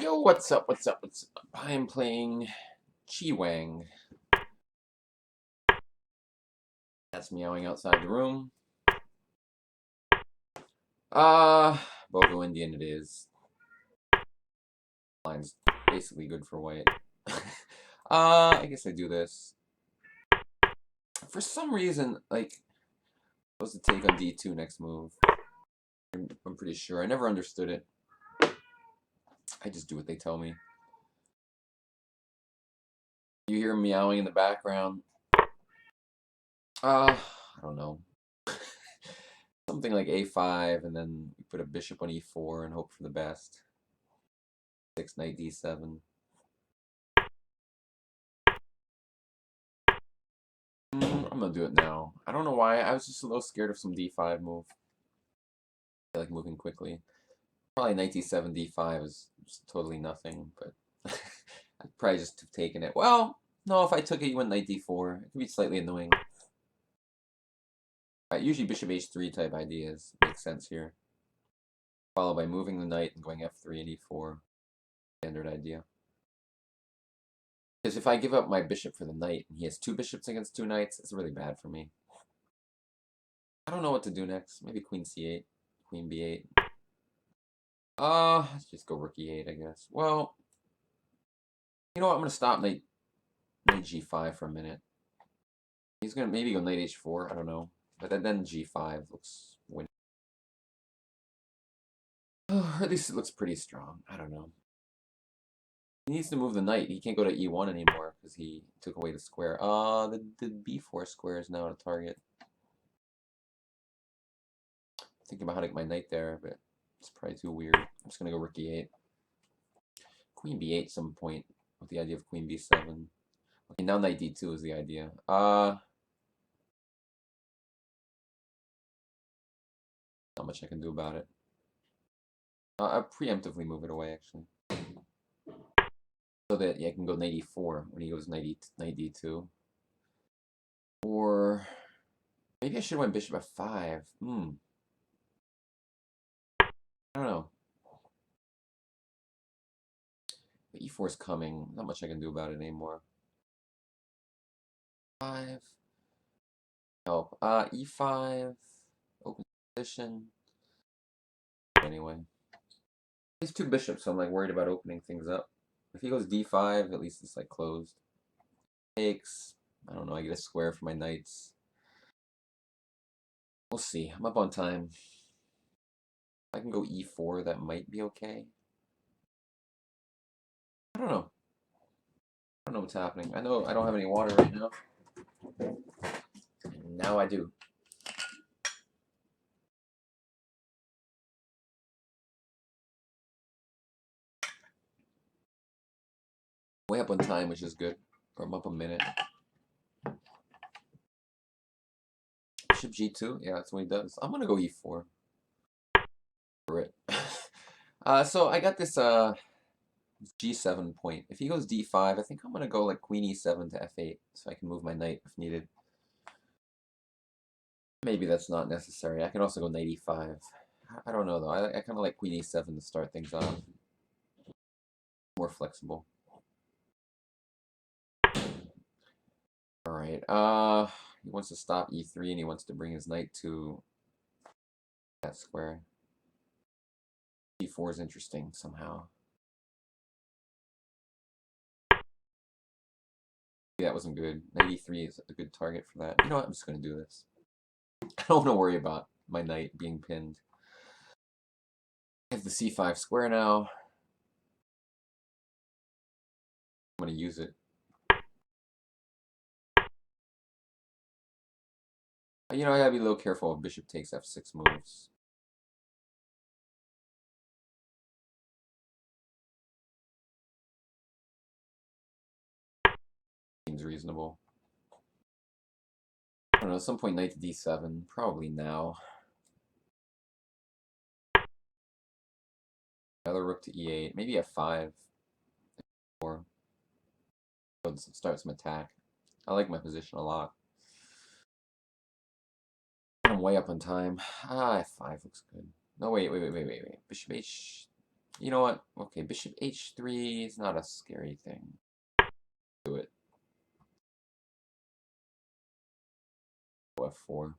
Yo, what's up, what's up, what's up? I am playing QiWang. That's meowing outside the room. Bogo Indian it is. Line's basically good for white. I guess I do this. For some reason, like, I'm supposed to take on D2 next move. I'm pretty sure. I never understood it. I just do what they tell me. You hear meowing in the background. I don't know. Something like A5, and then you put a bishop on E4 and hope for the best. 6, knight D7. I'm gonna do it now. I don't know why. I was just a little scared of some D5 move. I like moving quickly. Probably knight D7, D5 is just totally nothing, but I'd probably just have taken it. Well, no, if I took it, you went knight D4. It could be slightly annoying. Usually bishop H3 type ideas make sense here. Followed by moving the knight and going F3 and E4. Standard idea. Because if I give up my bishop for the knight, and he has 2 bishops against 2 knights, it's really bad for me. I don't know what to do next. Maybe queen C8, queen B8. Let's just go rook E8, I guess. Well, you know what? I'm gonna stop knight G5 for a minute. He's gonna maybe go knight H4. I don't know, but then G5 looks winning. Oh, or at least it looks pretty strong. I don't know. He needs to move the knight. He can't go to E1 anymore because he took away the square. The B4 square is now a target. Thinking about how to get my knight there, but it's probably too weird. I'm just gonna go rook E8. Queen B8 some point with the idea of queen B7. Okay, now knight D2 is the idea. Not much I can do about it. I'll preemptively move it away, actually. So that, yeah, I can go knight E4 when he goes knight D2. Or maybe I should have went bishop F5. I don't know. But E4 is coming. Not much I can do about it anymore. 5. Help. E5. Open position. Anyway. He's 2 bishops, so I'm like worried about opening things up. If he goes D5, at least it's like closed. Takes. I don't know, I get a square for my knights. We'll see. I'm up on time. If I can go E4, that might be okay. I don't know. I don't know what's happening. I know I don't have any water right now. And now I do. Way up on time, which is good. Or I'm up a minute. Bishop G2? Yeah, that's what he does. I'm gonna go E4. For it. So I got this G7 point. If he goes D5, I think I'm gonna go like queen E7 to F8, so I can move my knight if needed. Maybe that's not necessary. I can also go knight E5. I don't know though. I kind of like queen E7 to start things off. More flexible. All right. He wants to stop E3 and he wants to bring his knight to that square. E4 is interesting somehow. That wasn't good. Knight E3 is a good target for that. You know what? I'm just going to do this. I don't want to worry about my knight being pinned. I have the C5 square now. I'm going to use it. You know, I gotta be a little careful if bishop takes F6 moves. Seems reasonable. I don't know, at some point knight to D7, probably now. Another rook to E8, maybe F5. Or start some attack. I like my position a lot. I'm way up on time. F5 looks good. No, wait. Bishop H. You know what? Okay, bishop h3 is not a scary thing. Do it. F4.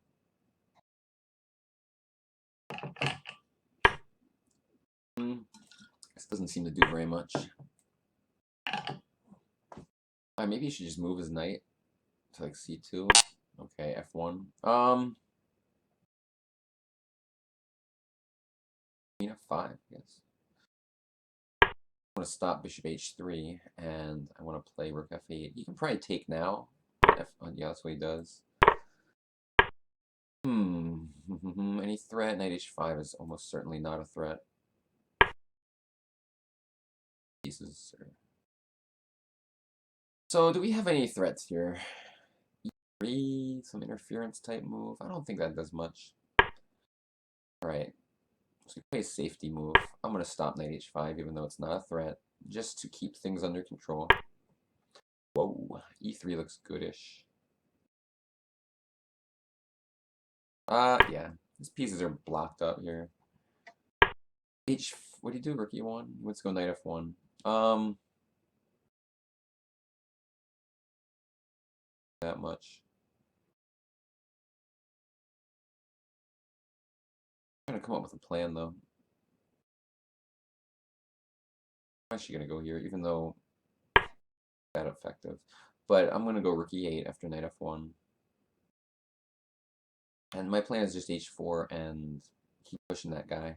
This doesn't seem to do very much. Maybe you should just move his knight to like c2. Okay, f1. Queen f5, yes. I want to stop bishop h3, and I want to play rook f8. You can probably take now. Yeah, that's what he does. Any threat? Knight h5 is almost certainly not a threat. Pieces. So, do we have any threats here? E3, some interference type move. I don't think that does much. Alright. So we play a safety move. I'm going to stop knight h5, even though it's not a threat, just to keep things under control. Whoa, e3 looks goodish. Yeah, these pieces are blocked up here. What do you do, rook e1? Let's go knight f1. That much. I'm gonna come up with a plan though. I'm actually gonna go here, even though that effective. But I'm gonna go rook e8 after knight f1. And my plan is just h4 and keep pushing that guy.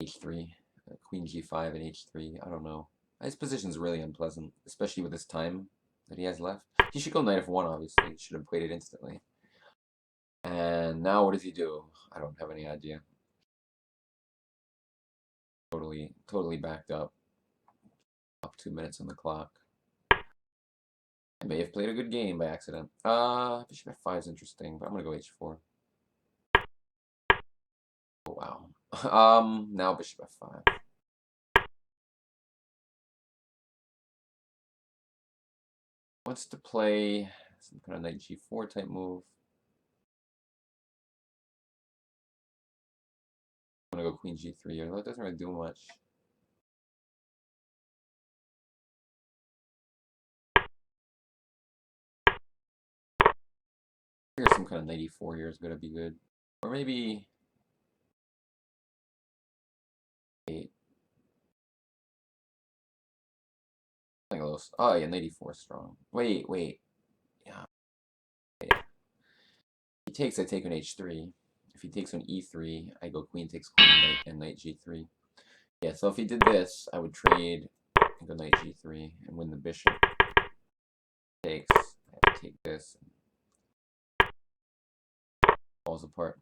h3, queen g5 and h3. I don't know. His position's really unpleasant, especially with this time that he has left. He should go knight f1, obviously. He should have played it instantly. And now what does he do? I don't have any idea. Totally backed up. Up 2 minutes on the clock. I may have played a good game by accident. Bishop f5 is interesting, but I'm gonna go h4. Oh, wow. Now bishop f5. Wants to play some kind of knight g4 type move. I'm gonna go queen g3, although it doesn't really do much. Here's some kind of knight e4 here is gonna be good. Or maybe 8. Oh yeah, knight e4 is strong. Wait. Yeah. He takes, I take on h3. If he takes on e3, I go queen takes queen, knight, and knight g3. Yeah, so if he did this, I would trade and go knight g3 and win the bishop. Takes, I have to take this. Falls apart.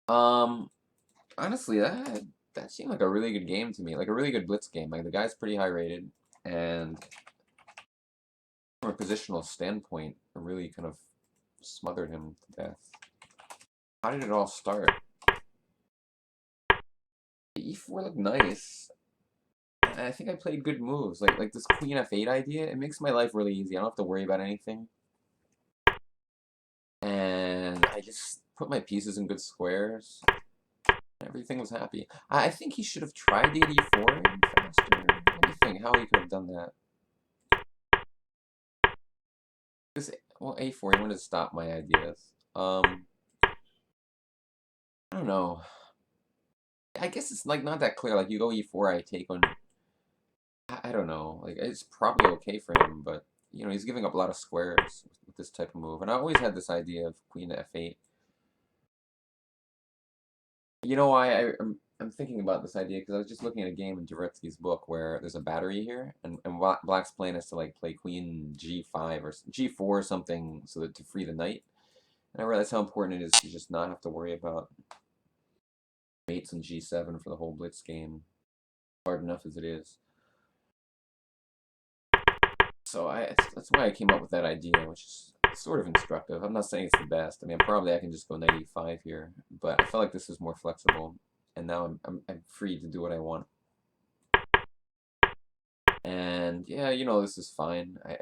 Honestly, that seemed like a really good game to me, like a really good blitz game. Like the guy's pretty high rated, and from a positional standpoint, it really kind of smothered him to death. How did it all start? The e4 looked nice. I think I played good moves, like this queen f8 idea. It makes my life really easy. I don't have to worry about anything, and I just put my pieces in good squares. Everything was happy. I think he should have tried the e4 faster. What do you think? How he could have done that? Well, a4. He wanted to stop my ideas. I don't know. I guess it's like not that clear. Like you go e4, I take on. I don't know. Like it's probably okay for him, but you know he's giving up a lot of squares with this type of move. And I always had this idea of queen to f8. You know why I'm thinking about this idea because I was just looking at a game in Dvoretsky's book where there's a battery here, and Black's plan is to like play queen g5 or g4 or something so that to free the knight. And I realized how important it is to just not have to worry about mates on g7 for the whole blitz game. Hard enough as it is. So that's why I came up with that idea, which is sort of instructive. I'm not saying it's the best. I mean, probably I can just go knight e5 here, but I felt like this is more flexible, and now I'm free to do what I want. And yeah, you know, this is fine. I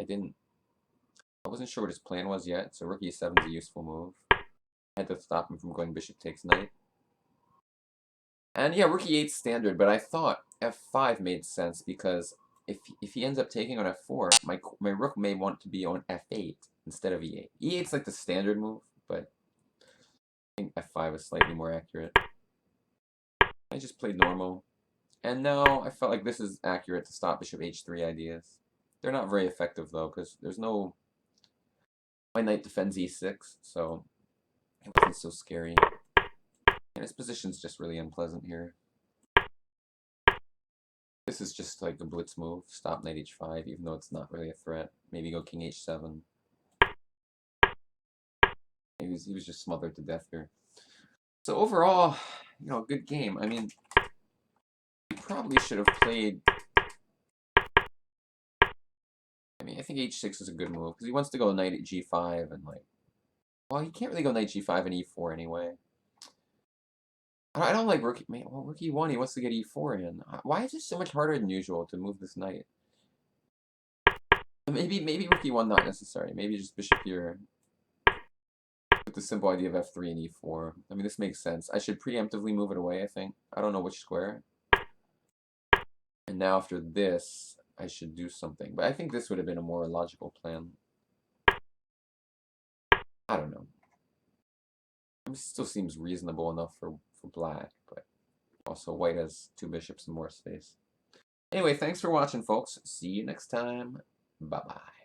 wasn't sure what his plan was yet, so rook e7 is a useful move. I had to stop him from going bishop takes knight. And yeah, rook e8 standard, but I thought f5 made sense because if he ends up taking on f4, my rook may want to be on f8 instead of e8. e8's like the standard move, but I think f5 is slightly more accurate. I just played normal. And now I felt like this is accurate to stop bishop h3 ideas. They're not very effective though, because there's no... My knight defends e6, so it wasn't so scary. And his position's just really unpleasant here. This is just like a blitz move. Stop knight h5, even though it's not really a threat. Maybe go king h7. He was just smothered to death here. So overall, you know, good game. I mean, he probably should have played... I mean, I think h6 is a good move, because he wants to go knight at g5 and like... Well, he can't really go knight g5 and e4 anyway. I don't like rook... Well, rook e1, he wants to get e4 in. Why is it so much harder than usual to move this knight? Maybe rook e1 not necessary. Maybe just bishop here. With the simple idea of f3 and e4. I mean, this makes sense. I should preemptively move it away, I think. I don't know which square. And now after this, I should do something. But I think this would have been a more logical plan. I don't know. It still seems reasonable enough for black, but also white has two bishops and more space. Anyway, thanks for watching, folks. See you next time. Bye-bye.